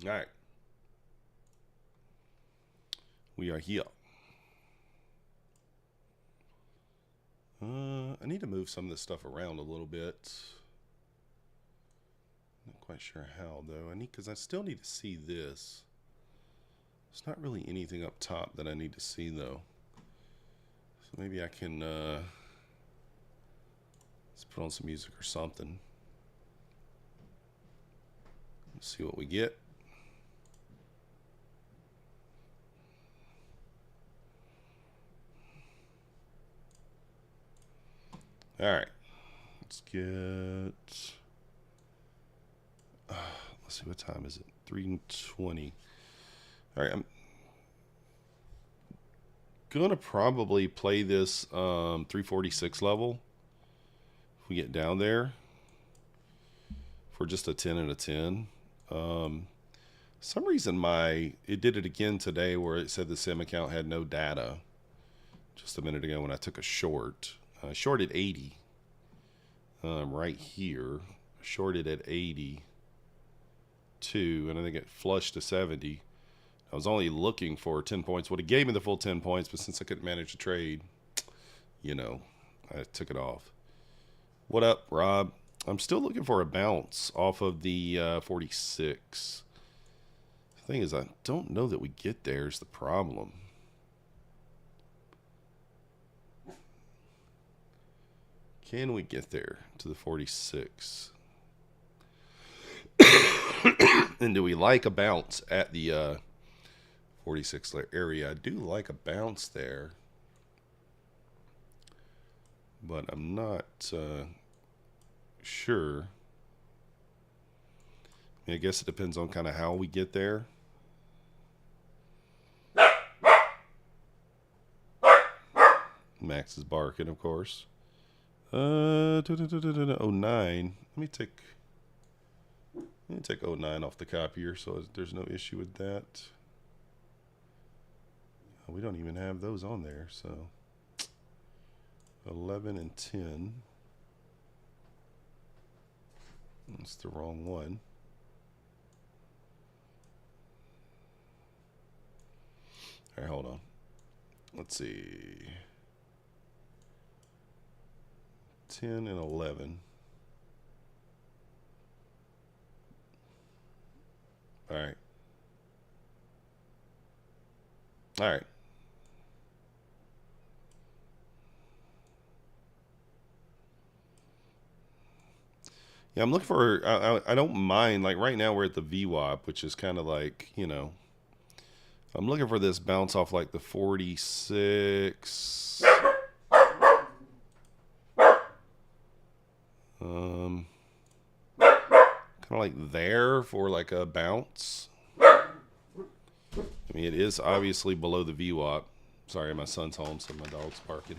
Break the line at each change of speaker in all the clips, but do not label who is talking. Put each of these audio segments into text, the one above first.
All right. We are here. I need to move some of this stuff around a little bit. Not quite sure how though. Because I still need to see this. There's not really anything up top that I need to see though. So maybe I can let's put on some music or something. Let's see what we get. All right, let's get. Let's see, what time is it? 3:20. All right, I'm gonna probably play this 346 level. If we get down there for just a 10 and a 10. Some reason it did it again today where it said the sim account had no data. Just a minute ago when I took a short. I shorted 80 right here. Shorted at 82, and I think it flushed to 70. I was only looking for 10 points. Would have gave me the full 10 points, but since I couldn't manage to trade, I took it off. What up, Rob? I'm still looking for a bounce off of the 46. The thing is, I don't know that we get there is the problem. Can we get there to the 46? And do we like a bounce at the 46 area? I do like a bounce there, but I'm not sure. I guess it depends on kind of how we get there. Max is barking, of course. 09. Let me take 09 off the copier so there's no issue with that. We don't even have those on there, so 11 and 10. That's the wrong one. All right, hold on. Let's see. 10 and 11. All right. All right. Yeah, I'm looking for, I don't mind, like right now we're at the VWAP, which is kind of like, I'm looking for this bounce off like the 46. Kind of like there for like a bounce. I mean, it is obviously below the VWAP. Sorry, my son's home, so my dog's barking.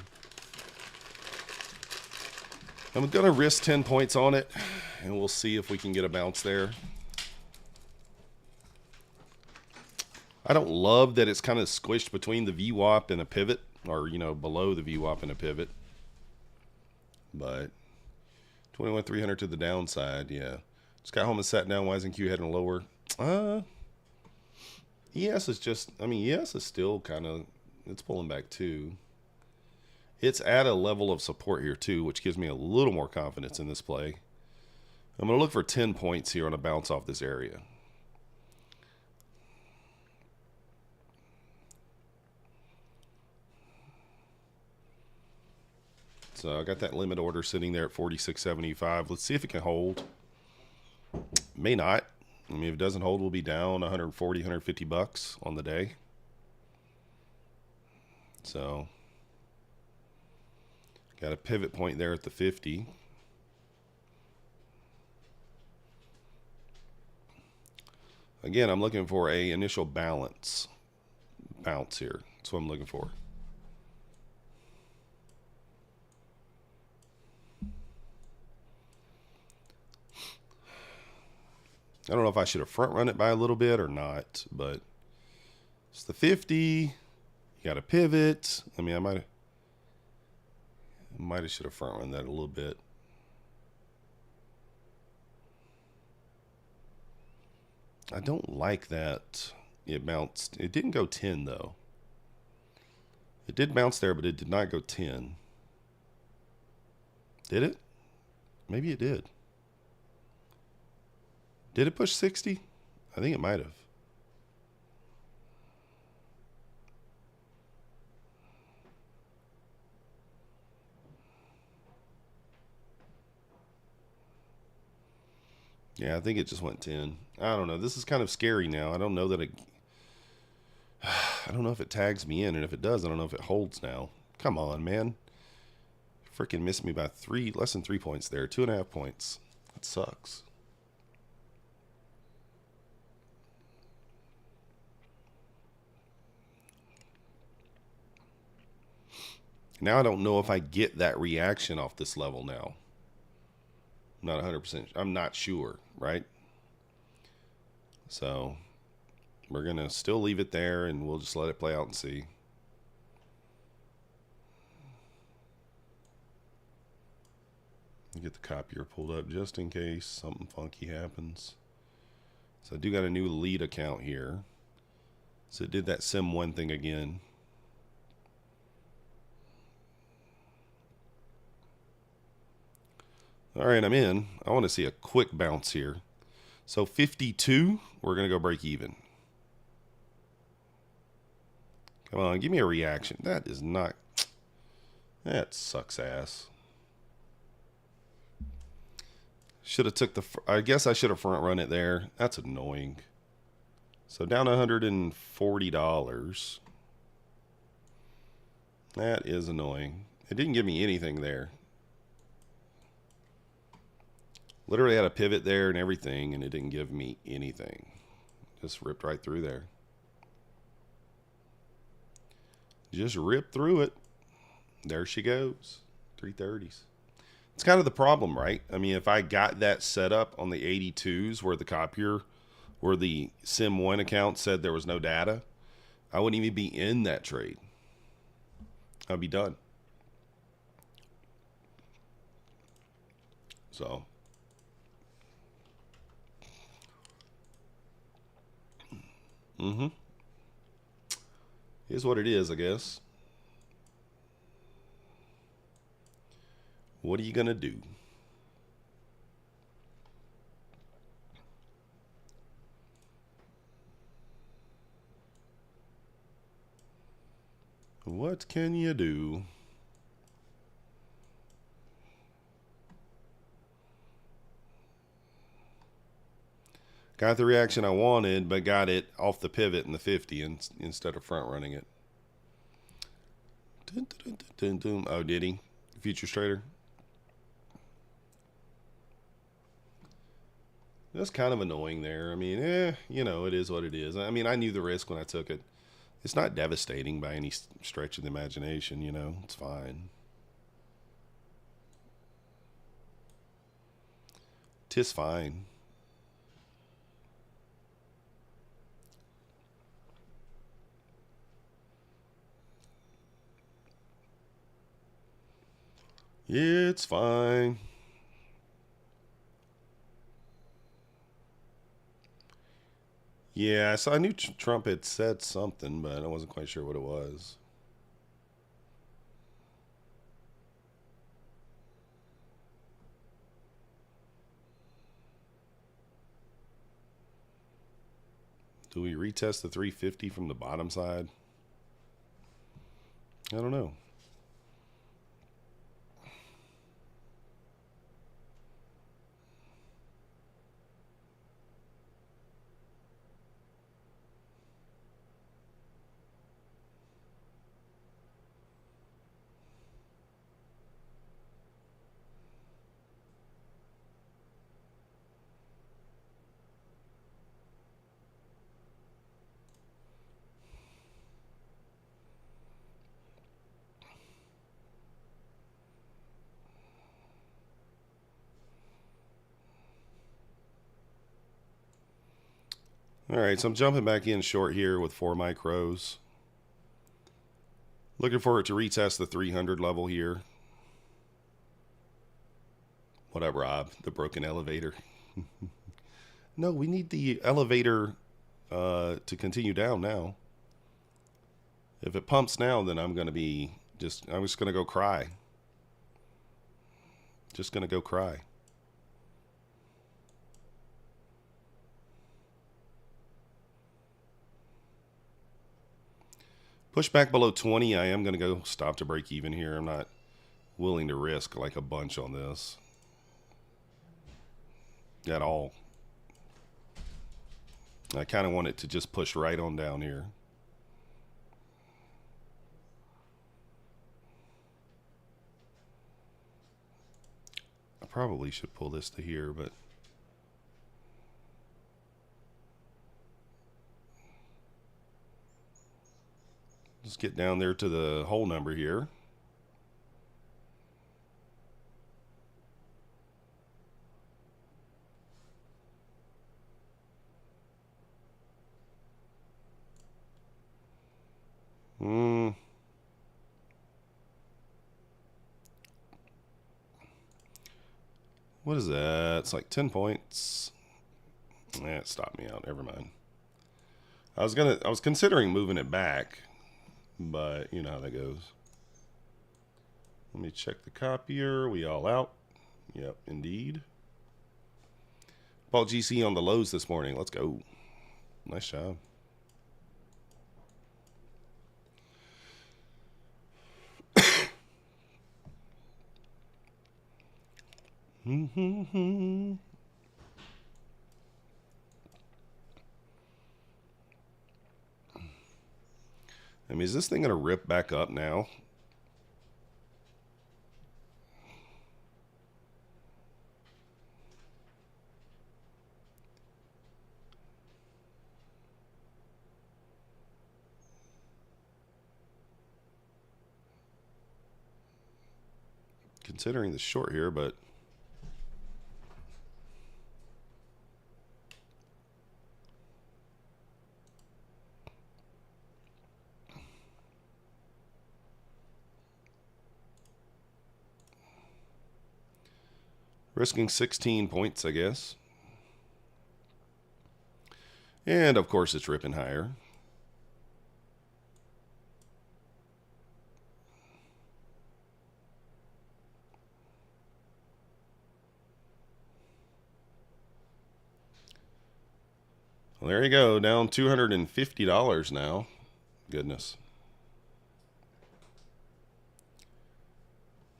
I'm going to risk 10 points on it, and we'll see if we can get a bounce there. I don't love that it's kind of squished between the VWAP and a pivot, or, below the VWAP and a pivot. But 21,300 to the downside, yeah. Just got home and sat down. Why isn't Q heading lower? ES is just, ES is still kind of, it's pulling back too. It's at a level of support here too, which gives me a little more confidence in this play. I'm going to look for 10 points here on a bounce off this area. So I got that limit order sitting there at 46.75. Let's see if it can hold. May not. If it doesn't hold, we'll be down 140, 150 bucks on the day. So got a pivot point there at the 50. Again, I'm looking for a initial bounce here. That's what I'm looking for. I don't know if I should have front run it by a little bit or not, but it's the 50. You got a pivot. I might have should have front run that a little bit. I don't like that it bounced. It didn't go 10 though. It did bounce there, but it did not go 10. Did it? Maybe it did. Did it push 60? I think it might have. Yeah, I think it just went 10. I don't know. This is kind of scary now. I don't know that it... I don't know if it tags me in, and if it does, I don't know if it holds now. Come on, man. Freaking missed me by less than 3 points there. 2.5 points. That sucks. Now I don't know if I get that reaction off this level now. I'm not 100%. I'm not sure, right? So we're going to still leave it there, and we'll just let it play out and see. Get the copier pulled up just in case something funky happens. So I do got a new lead account here. So it did that Sim1 thing again. All right, I'm in. I want to see a quick bounce here. So 52, we're going to go break even. Come on, give me a reaction. That is not... That sucks ass. Should have took the... I guess I should have front run it there. That's annoying. So down $140. That is annoying. It didn't give me anything there. Literally had a pivot there and everything, and it didn't give me anything. Just ripped right through there. Just ripped through it. There she goes. 330s. It's kind of the problem, right? I mean, if I got that set up on the 82s where the copier, where the Sim1 account said there was no data, I wouldn't even be in that trade. I'd be done. So... Is what it is, I guess. What are you gonna do? What can you do? Got the reaction I wanted, but got it off the pivot in the 50 instead of front running it. Oh, did he? Futures trader. That's kind of annoying there. I mean, you know, it is what it is. I mean, I knew the risk when I took it. It's not devastating by any stretch of the imagination, you know. It's fine. Tis fine. It's fine. Yeah, so I knew Trump had said something, but I wasn't quite sure what it was. Do we retest the 350 from the bottom side? I don't know. All right, so I'm jumping back in short here with 4 micros. Looking for it to retest the 300 level here. What up, Rob? The broken elevator. No, we need the elevator to continue down now. If it pumps now, then I'm going to be I'm just going to go cry. Just going to go cry. Push back below 20. I am going to go stop to break even here. I'm not willing to risk like a bunch on this at all. I kind of want it to just push right on down here. I probably should pull this to here, but let's get down there to the whole number here. What is that? It's like 10 points. It stopped me out. Never mind. I was considering moving it back, but you know how that goes. Let me check the copier. We all out? Yep, indeed. Bought GC on the lows this morning. Let's go. Nice job. I mean, is this thing going to rip back up now? Considering the short here, but risking 16 points, I guess. And of course it's ripping higher. Well, there you go, down $250 now. Goodness.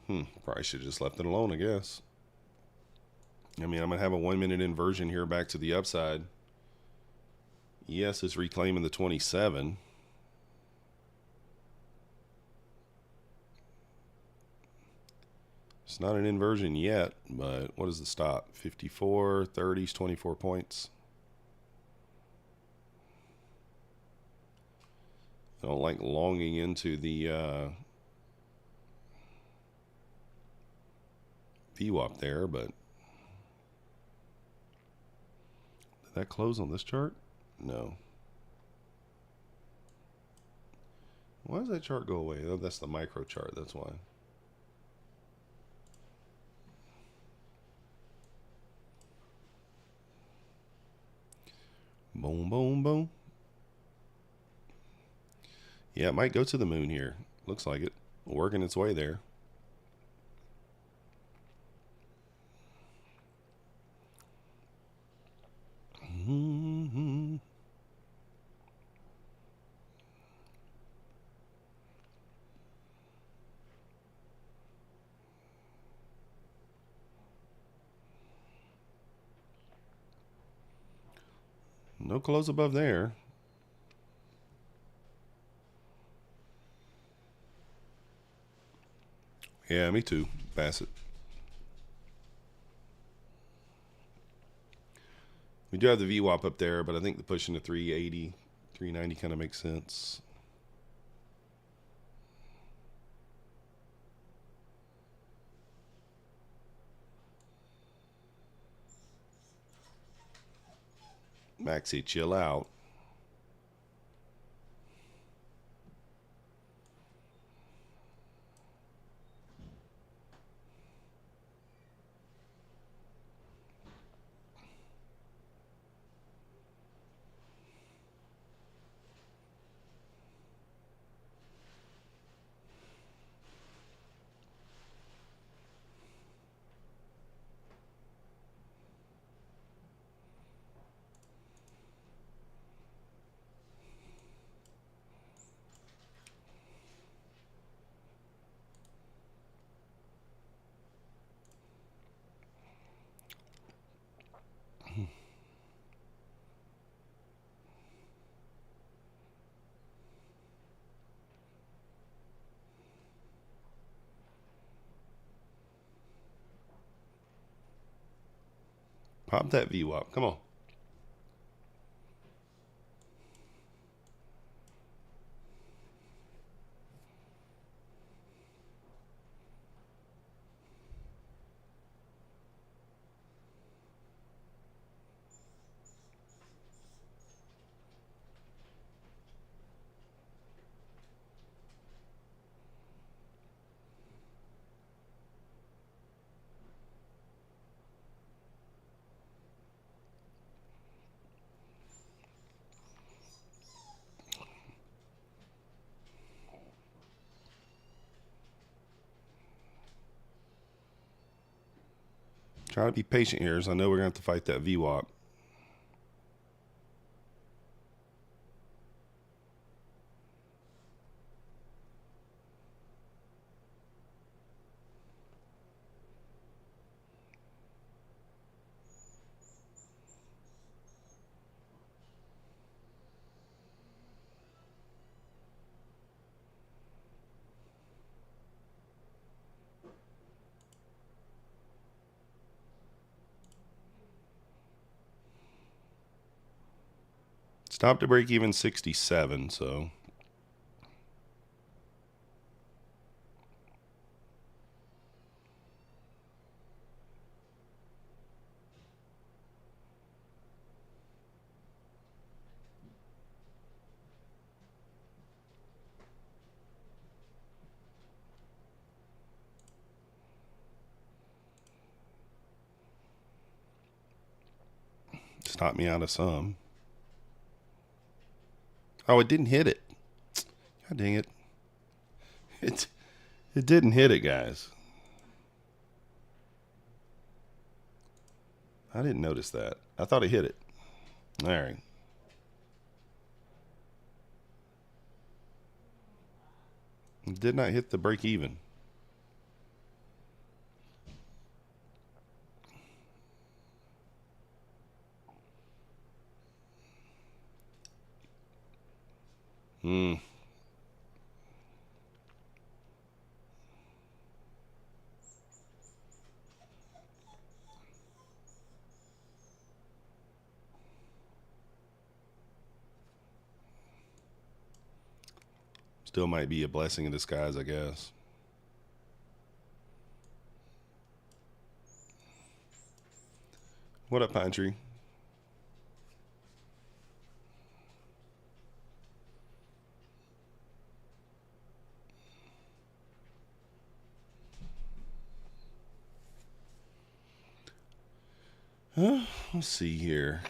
Probably should have just left it alone, I guess. I mean, I'm going to have a 1 minute inversion here back to the upside. Yes, it's reclaiming the 27. It's not an inversion yet, but what is the stop? 54, 30s, 24 points. I don't like longing into the VWAP there, but did that close on this chart? No. Why does that chart go away? Oh, that's the micro chart, that's why. Boom, boom, boom. Yeah, it might go to the moon here. Looks like it. Working its way there. No close above there. Yeah, me too. Pass it. We do have the VWAP up there, but I think the pushing to 380, 390 kind of makes sense. Maxi, chill out. Pop that VWAP. Come on. Try to be patient here, as I know we're going to have to fight that VWAP. Stop to break even 67, so stop me out of some. Oh, it didn't hit it. God dang it. It didn't hit it, guys. I didn't notice that. I thought it hit it. All right. It did not hit the break even. Still might be a blessing in disguise, I guess. What up, Pine Tree? Let's see here.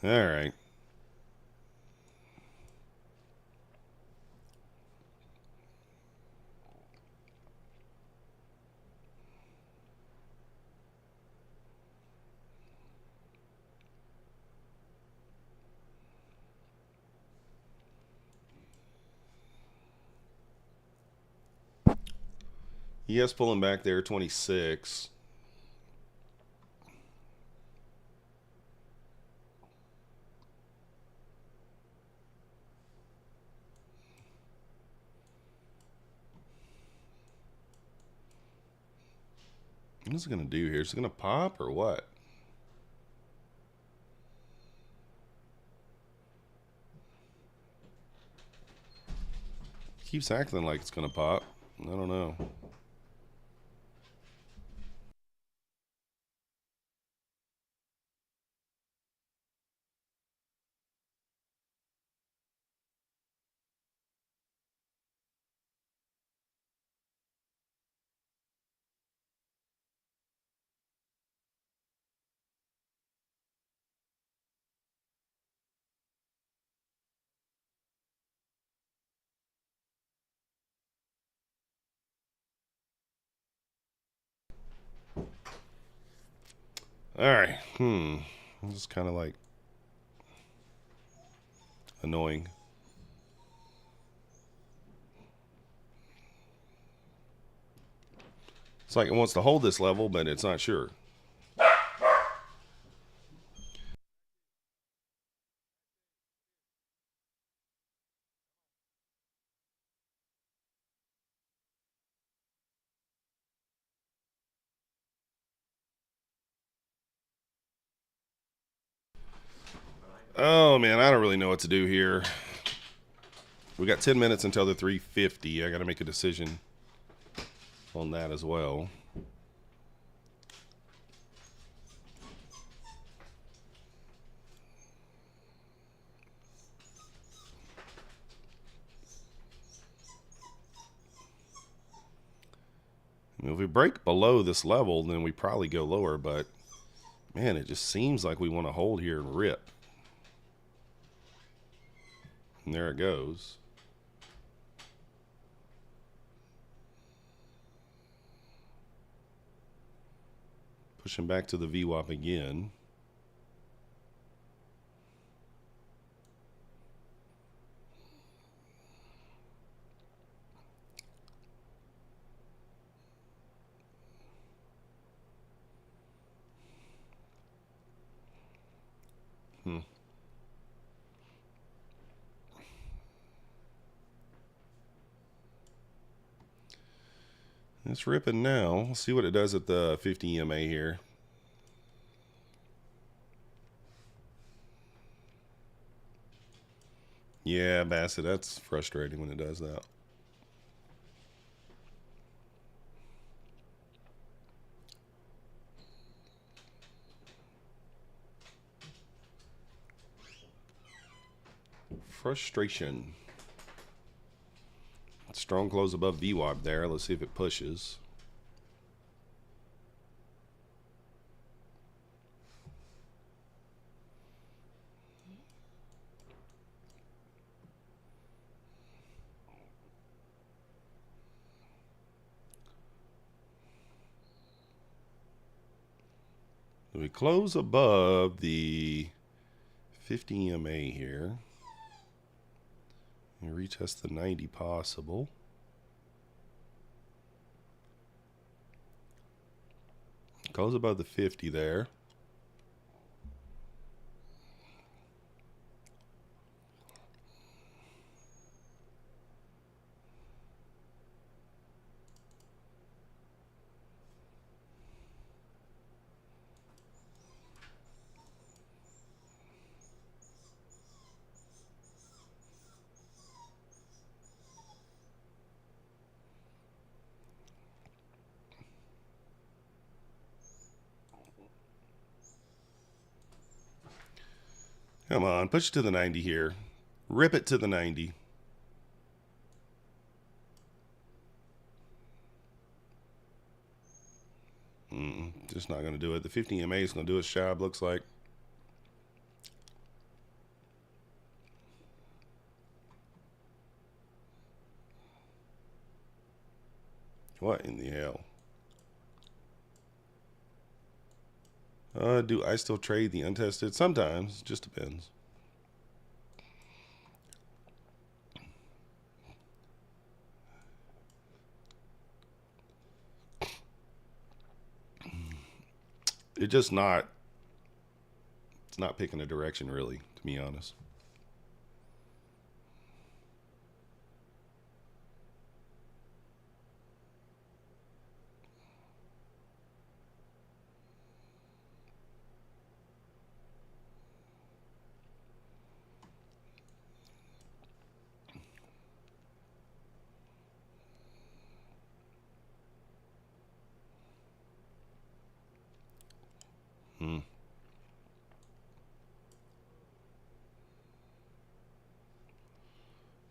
All right. Yes, pulling back there, 26. What's it going to do here? Is it going to pop or what? Keeps acting like it's going to pop. I don't know. All right. This is kind of like annoying. It's like it wants to hold this level, but it's not sure. Oh man, I don't really know what to do here. We got 10 minutes until the 350. I got to make a decision on that as well. I mean, if we break below this level, then we probably go lower, but man, it just seems like we want to hold here and rip. And there it goes. Pushing back to the VWAP again. It's ripping now. Let's see what it does at the 50 EMA here. Yeah, Bassett, that's frustrating when it does that. Frustration. Strong close above VWAP there. Let's see if it pushes. We close above the 50 EMA here. And retest the 90 possible. Close above the 50 there. Come on, push it to the 90 here. Rip it to the 90. Just not going to do it. The 50 EMA is going to do its job, looks like. What in the hell? Do I still trade the untested? Sometimes. Just depends. It's not picking a direction really, to be honest.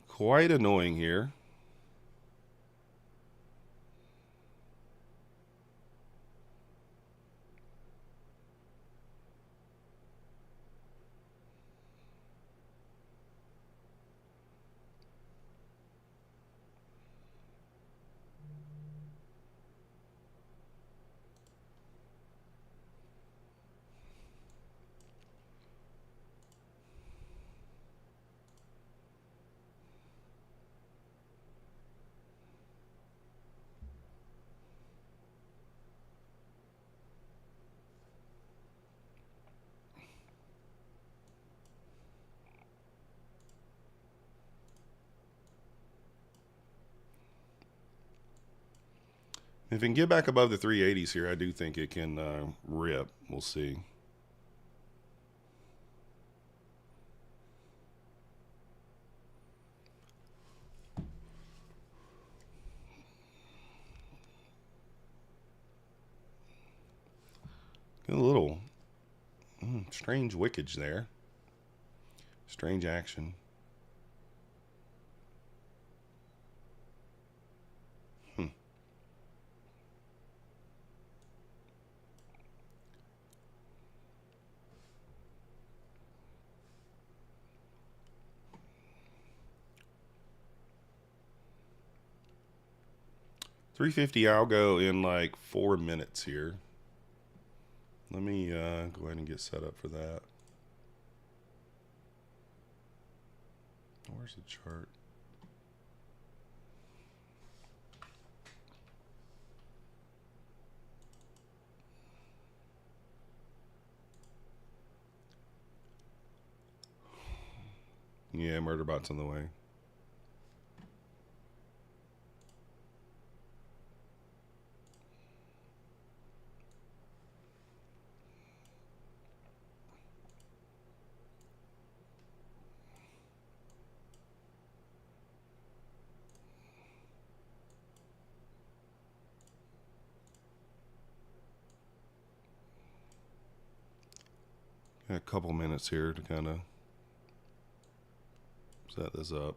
Quite annoying here. If it can get back above the 380s here, I do think it can rip. We'll see. Got a little strange wickage there. Strange action. $350 algo in like 4 minutes here. Let me go ahead and get set up for that. Where's the chart? Yeah, Murderbot's on the way. Got a couple minutes here to kind of set this up.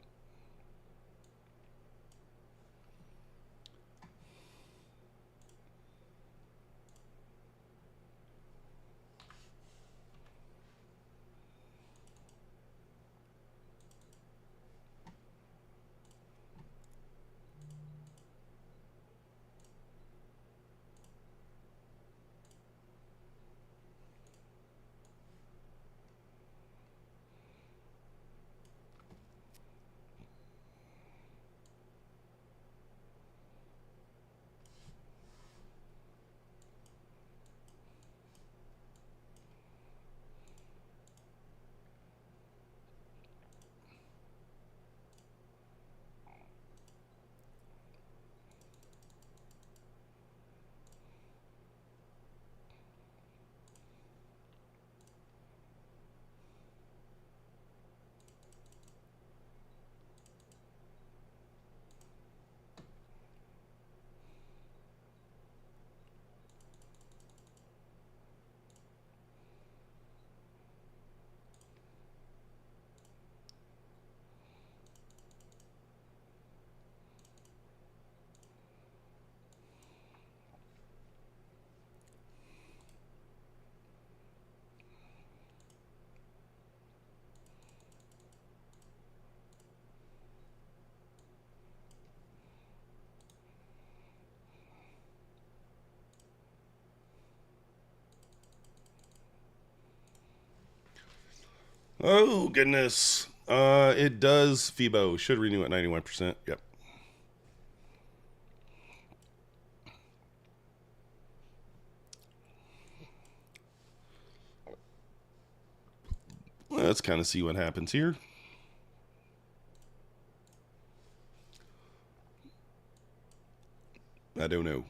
Oh, goodness. It does FIBO. Should renew at 91%. Yep. Let's kind of see what happens here. I don't know.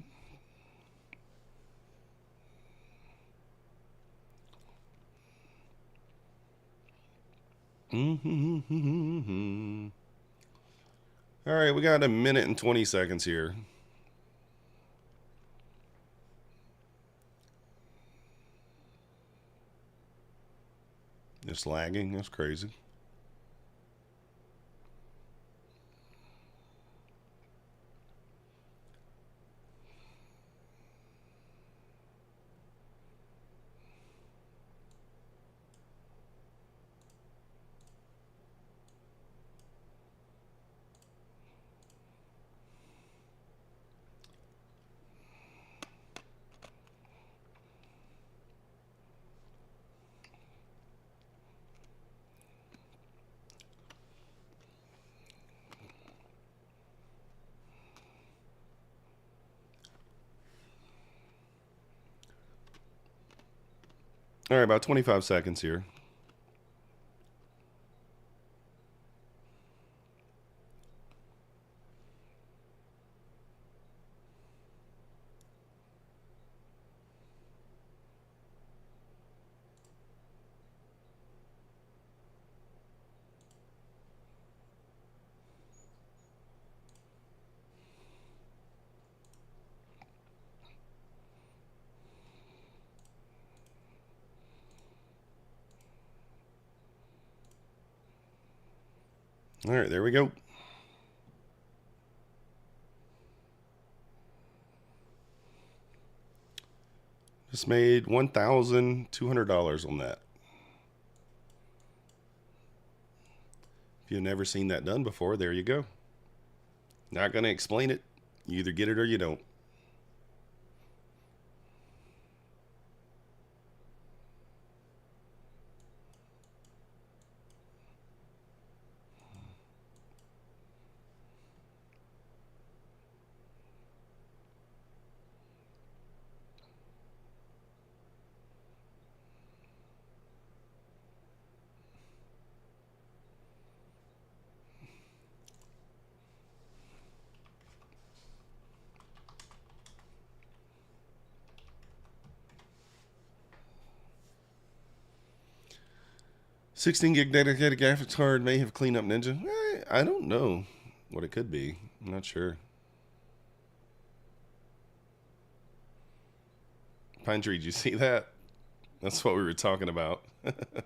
All right, we got a minute and 20 seconds here. It's lagging. That's crazy. All right, about 25 seconds here. All right, there we go. Just made $1,200 on that. If you've never seen that done before, there you go. Not going to explain it. You either get it or you don't. $16 gig dedicated graphics card may have cleaned up Ninja. I don't know what it could be. I'm not sure. Pine Tree, did you see that? That's what we were talking about. That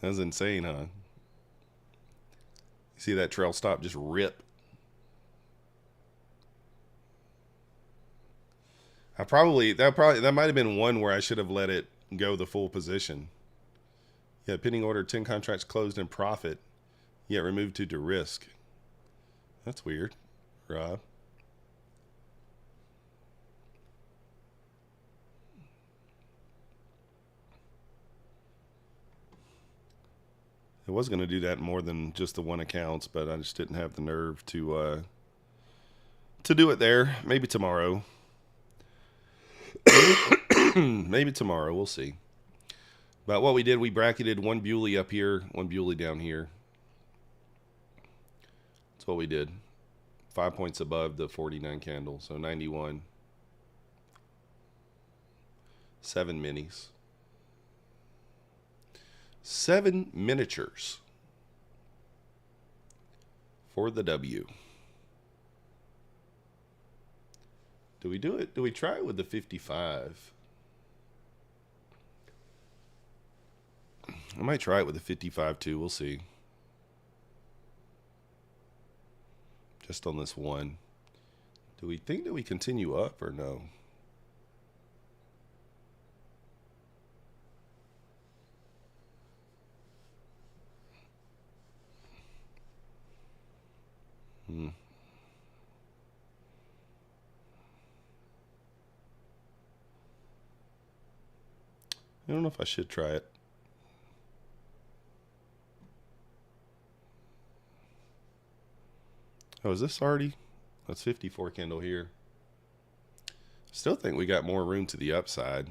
was insane, huh? You see that trail stop just rip? That might have been one where I should have let it go the full position. Yeah, pending order, 10 contracts closed in profit, yet removed due to risk. That's weird, Rob. I was going to do that more than just the one accounts, but I just didn't have the nerve to do it there. Maybe tomorrow. Maybe tomorrow. We'll see. But what we did, we bracketed one Bewley up here, one Bewley down here. That's what we did. 5 points above the 49 candle, so 91. 7 minis. 7 miniatures for the W. Do we do it? Do we try it with the 55? I might try it with the 55 too. We'll see. Just on this one. Do we think that we continue up or no? I don't know if I should try it. Oh, is this already? That's 54 candle here. Still think we got more room to the upside.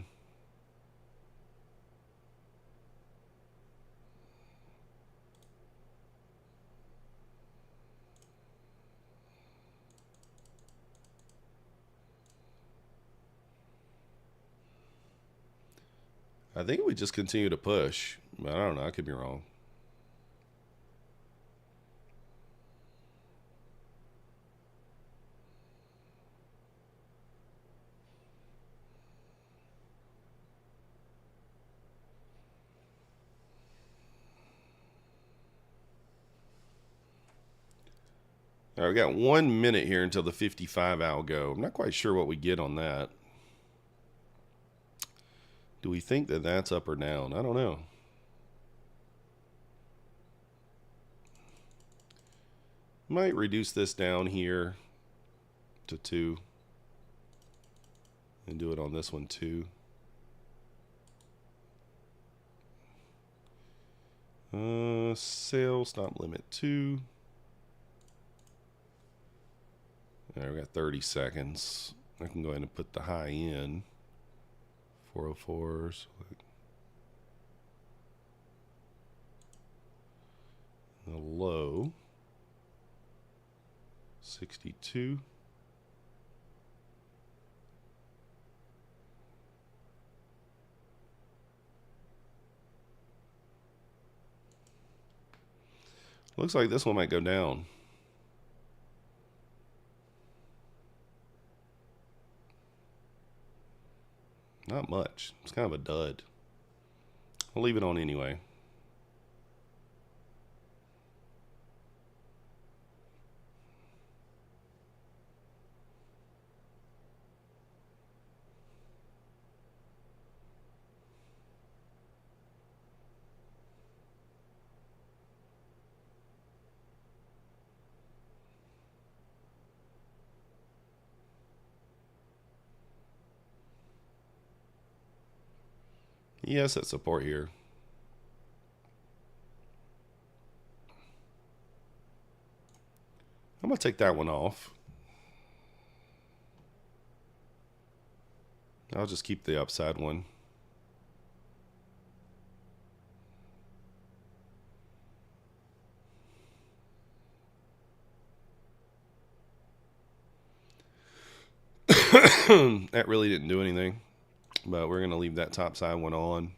I think we just continue to push. But I don't know. I could be wrong. All right, we got 1 minute here until the 55 algo. I'm not quite sure what we get on that. Do we think that that's up or down? I don't know. Might reduce this down here to 2. And do it on this one too. Sale stop limit 2. All right, we got 30 seconds. I can go ahead and put the high in. 404s. The low. 62. Looks like this one might go down. Not much. It's kind of a dud. I'll leave it on anyway. Yes, at support here. I'm going to take that one off. I'll just keep the upside one. That really didn't do anything, but we're going to leave that top side one on.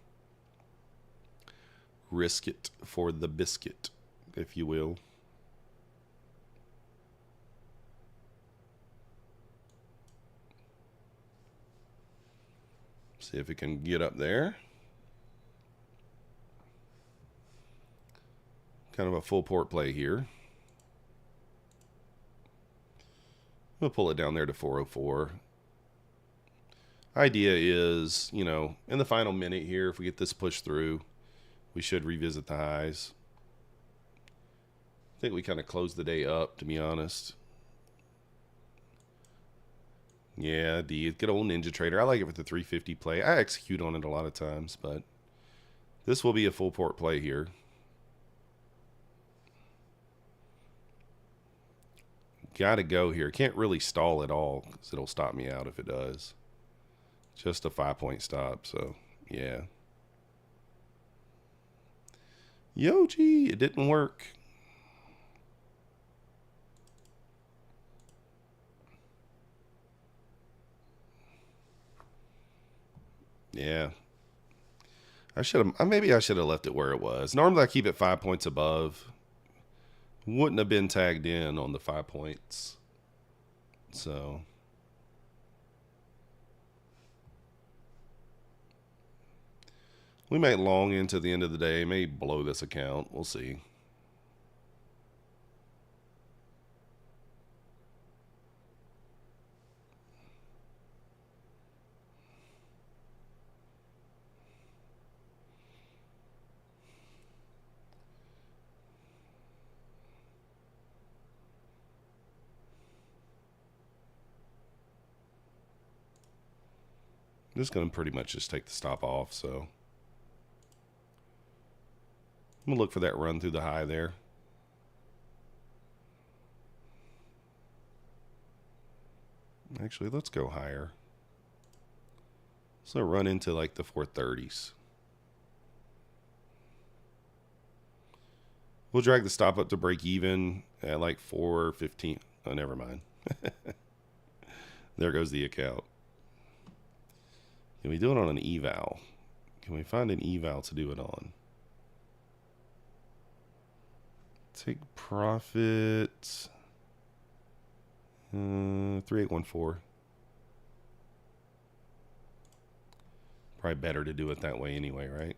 Risk it for the biscuit, if you will. See if it can get up there. Kind of a full port play here. We'll pull it down there to 404. Idea is, you know, in the final minute here, if we get this pushed through, we should revisit the highs. I think we kind of closed the day up, to be honest. Yeah, D. Good old Ninja Trader. I like it with the 350 play. I execute on it a lot of times, but this will be a full port play here. Gotta go here. Can't really stall at all because it'll stop me out if it does. Just a 5-point stop, so yeah. Yo, gee, it didn't work. Yeah. Maybe I should have left it where it was. Normally I keep it 5 points above. Wouldn't have been tagged in on the 5 points. So we might long into the end of the day, may blow this account. We'll see. I'm just going to pretty much just take the stop off, so I'm going to look for that run through the high there. Actually, let's go higher. So run into like the 430s. We'll drag the stop up to break even at like 415. Oh, never mind. There goes the account. Can we do it on an eval? Can we find an eval to do it on? Take profit. 3814. Probably better to do it that way anyway, right?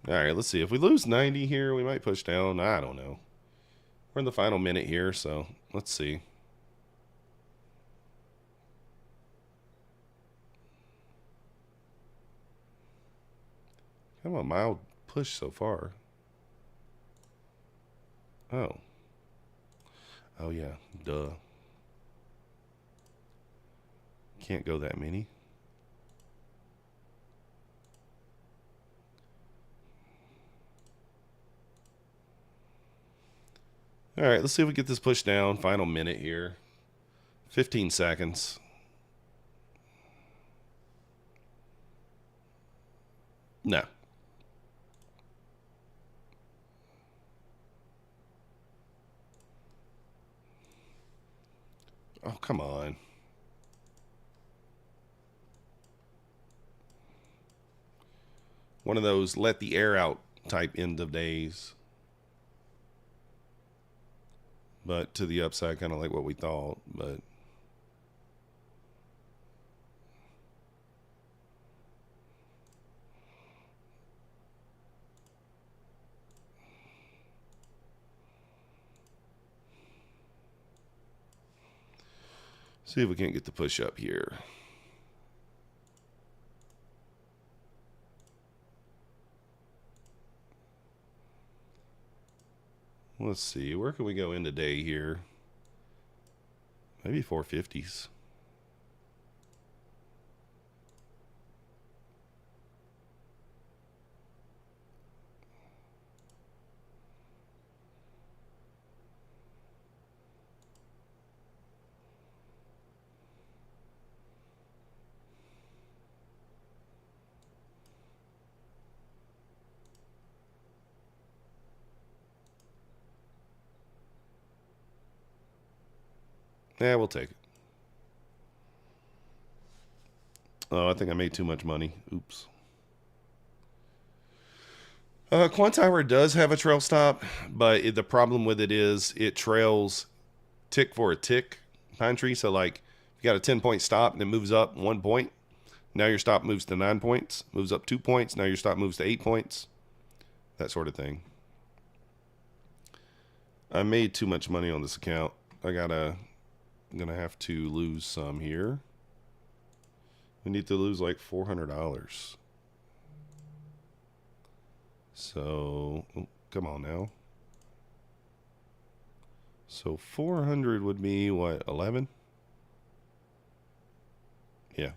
All right, let's see. If we lose 90 here, we might push down. I don't know. We're in the final minute here, so let's see. Kind of a mild push so far. Oh. Oh, yeah. Duh. Can't go that many. All right, let's see if we get this pushed down. Final minute here. 15 seconds. No. Oh, come on. One of those let the air out type end of days. But to the upside, kind of like what we thought. But see if we can't get the push up here. Let's see. Where can we go in today here? Maybe 450s. Yeah, we'll take it. Oh, I think I made too much money. Oops. Quantimer does have a trail stop, but the problem with it is it trails tick for a tick pine tree. So like you got a 10-point stop and it moves up 1 point. Now your stop moves to 9 points, moves up 2 points. Now your stop moves to 8 points. That sort of thing. I made too much money on this account. I'm gonna have to lose some here. We need to lose like $400. So, oh, come on now. So 400 would be what, 11? Yeah.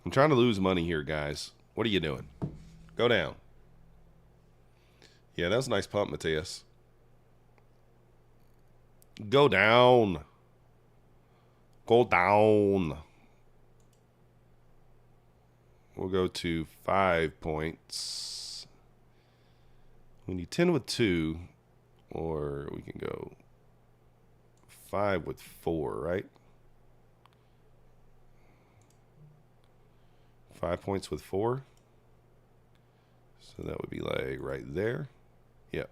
I'm trying to lose money here, guys. What are you doing? Go down. Yeah, that was a nice pump, Matthias. Go down. Go down. We'll go to 5 points. We need 10 with 2, or we can go 5 with 4, right? 5 points with 4. So that would be like right there. Yep.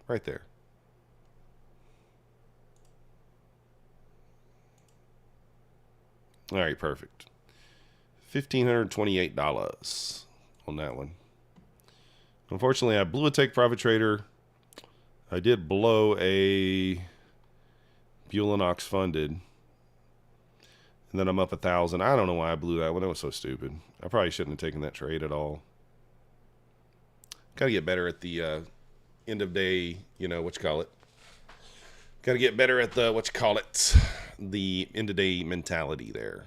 Right there. All right, perfect. $1,528 on that one. Unfortunately, I blew a take profit trader. I did blow a Bulenox funded. And then I'm up 1,000. I don't know why I blew that one. That was so stupid. I probably shouldn't have taken that trade at all. Got to get better at the end of day, you know, what you call it. Got to get better at the, what you call it, the end of day mentality there.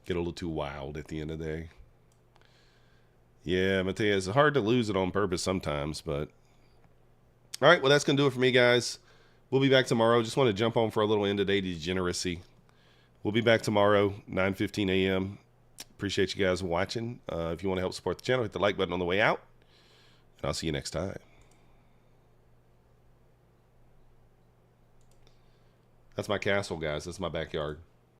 Get a little too wild at the end of the day. Yeah, Matthias, it's hard to lose it on purpose sometimes, but... All right, well, that's going to do it for me, guys. We'll be back tomorrow. Just want to jump on for a little end of day degeneracy. We'll be back tomorrow, 9:15 a.m. Appreciate you guys watching. If you want to help support the channel, hit the like button on the way out. And I'll see you next time. That's my castle, guys. That's my backyard.